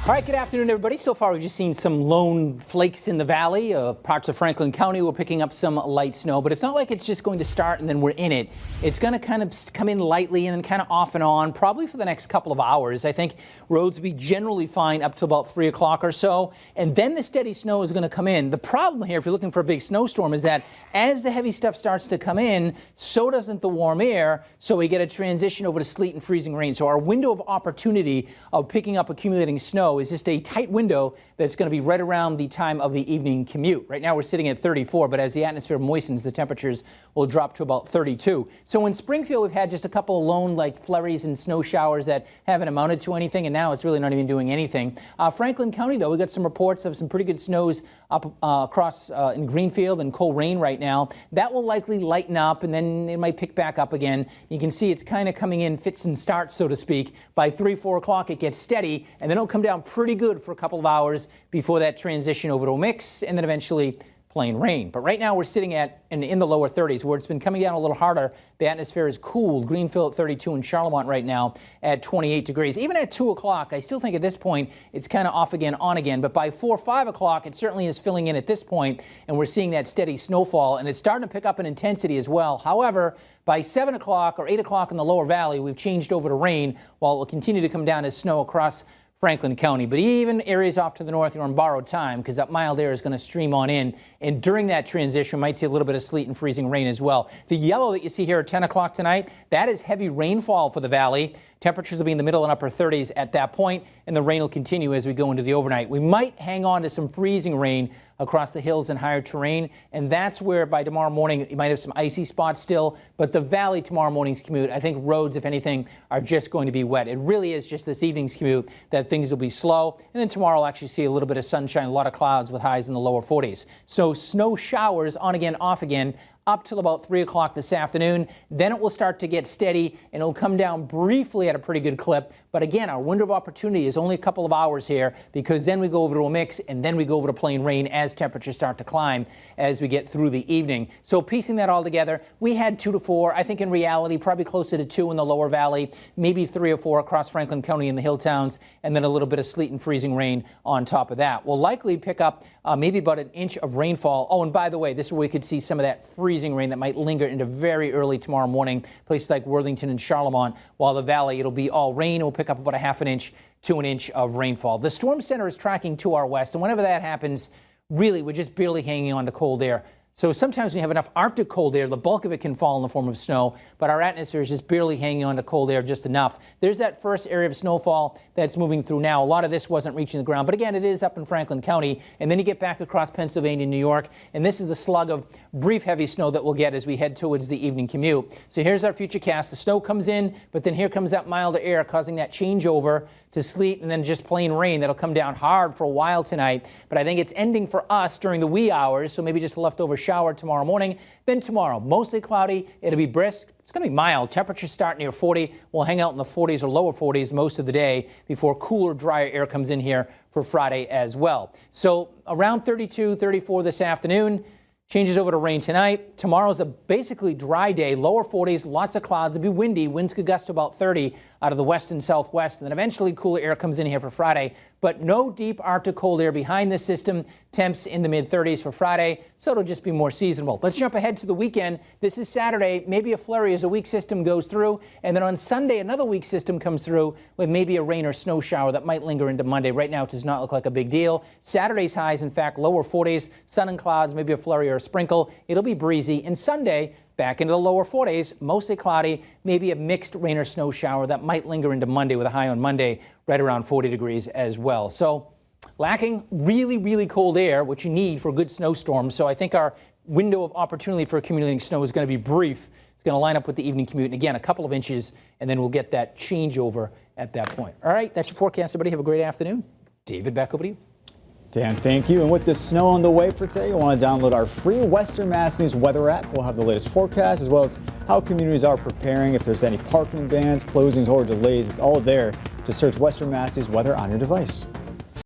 All right, good afternoon, everybody. So far, we've just seen some lone flakes in the valley. Parts of Franklin County, we're picking up some light snow, but it's not like it's just going to start and then we're in it. It's going to kind of come in lightly and then kind of off and on, probably for the next couple of hours. I think roads will be generally fine up to about 3 o'clock or so, and then the steady snow is going to come in. The problem here, if you're looking for a big snowstorm, is that as the heavy stuff starts to come in, so doesn't the warm air, so we get a transition over to sleet and freezing rain. So our window of opportunity of picking up accumulating snow is just a tight window that's going to be right around the time of the evening commute. Right now we're sitting at 34, but as the atmosphere moistens, the temperatures will drop to about 32. So in Springfield, we've had just a couple of lone flurries and snow showers that haven't amounted to anything, and now it's really not even doing anything. Franklin County, though, we got some reports of some pretty good snows up across in Greenfield and Coleraine right now. That will likely lighten up, and then it might pick back up again. You can see it's kind of coming in fits and starts, so to speak. By 3, 4 o'clock, it gets steady, and then it'll come down pretty good for a couple of hours before that transition over to a mix, and then eventually plain rain. But right now we're sitting at in the lower 30s, where it's been coming down a little harder. The atmosphere is cooled. Greenfield at 32 and Charlemont right now at 28 degrees. Even at 2 o'clock, I still think at this point it's kind of off again, on again. But by 4, 5 o'clock, it certainly is filling in at this point, and we're seeing that steady snowfall, and it's starting to pick up in intensity as well. However, by 7 o'clock or 8 o'clock in the lower valley, we've changed over to rain, while it will continue to come down as snow across Franklin County. But even areas off to the north, you're on borrowed time, because that mild air is going to stream on in. And during that transition, we might see a little bit of sleet and freezing rain as well. The yellow that you see here at 10 o'clock tonight, that is heavy rainfall for the valley. Temperatures will be in the middle and upper 30s at that point, and the rain will continue as we go into the overnight. We might hang on to some freezing rain across the hills and higher terrain, and that's where by tomorrow morning you might have some icy spots still, but the valley tomorrow morning's commute, I think roads, if anything, are just going to be wet. It really is just this evening's commute that things will be slow, and then tomorrow we'll actually see a little bit of sunshine, a lot of clouds with highs in the lower 40s. So snow showers on again, off again, up till about 3 o'clock this afternoon. Then it will start to get steady, and it'll come down briefly at a pretty good clip. But again, our window of opportunity is only a couple of hours here, because then we go over to a mix, and then we go over to plain rain as temperatures start to climb as we get through the evening. So piecing that all together, we had 2 to 4. I think in reality, probably closer to 2 in the lower valley, maybe 3 or 4 across Franklin County in the hill towns, and then a little bit of sleet and freezing rain on top of that. We'll likely pick up maybe about an inch of rainfall. Oh, and by the way, this is where we could see some of that freezing rain that might linger into very early tomorrow morning, places like Worthington and Charlemont, while the valley, it'll be all rain. We'll pick up about a half an inch to an inch of rainfall. The storm center is tracking to our west, and whenever that happens, really, we're just barely hanging on to cold air. So sometimes when you have enough Arctic cold air, the bulk of it can fall in the form of snow, but our atmosphere is just barely hanging on to cold air just enough. There's that first area of snowfall that's moving through now. A lot of this wasn't reaching the ground, but again, it is up in Franklin County, and then you get back across Pennsylvania and New York, and this is the slug of brief heavy snow that we'll get as we head towards the evening commute. So here's our future cast. The snow comes in, but then here comes that milder air causing that changeover to sleet and then just plain rain that'll come down hard for a while tonight. But I think it's ending for us during the wee hours, so maybe just a leftover shower tomorrow morning. Then tomorrow, mostly cloudy. It'll be brisk. It's going to be mild. Temperatures start near 40. We'll hang out in the 40s or lower 40s most of the day before cooler, drier air comes in here for Friday as well. So around 32, 34 this afternoon. Changes over to rain tonight. Tomorrow's a basically dry day, lower 40s, lots of clouds. It'll be windy. Winds could gust to about 30 out of the west and southwest. And then eventually cooler air comes in here for Friday. But no deep Arctic cold air behind this system. Temps in the mid-30s for Friday, so it'll just be more seasonable. Let's jump ahead to the weekend. This is Saturday. Maybe a flurry as a weak system goes through. And then on Sunday, another weak system comes through with maybe a rain or snow shower that might linger into Monday. Right now, it does not look like a big deal. Saturday's highs, in fact, lower 40s, sun and clouds, maybe a flurry or a sprinkle. It'll be breezy. And Sunday, back into the lower 40s, mostly cloudy, maybe a mixed rain or snow shower that might linger into Monday with a high on Monday right around 40 degrees as well. So lacking really, really cold air, which you need for a good snowstorm. So I think our window of opportunity for accumulating snow is going to be brief. It's going to line up with the evening commute. And again, a couple of inches, and then we'll get that changeover at that point. All right, that's your forecast, everybody. Have a great afternoon. David, back over to you. Dan, thank you. And with the snow on the way for today, you'll want to download our free Western Mass News weather app. We'll have the latest forecast as well as how communities are preparing. If there's any parking bans, closings, or delays, it's all there. Just search Western Mass News weather on your device.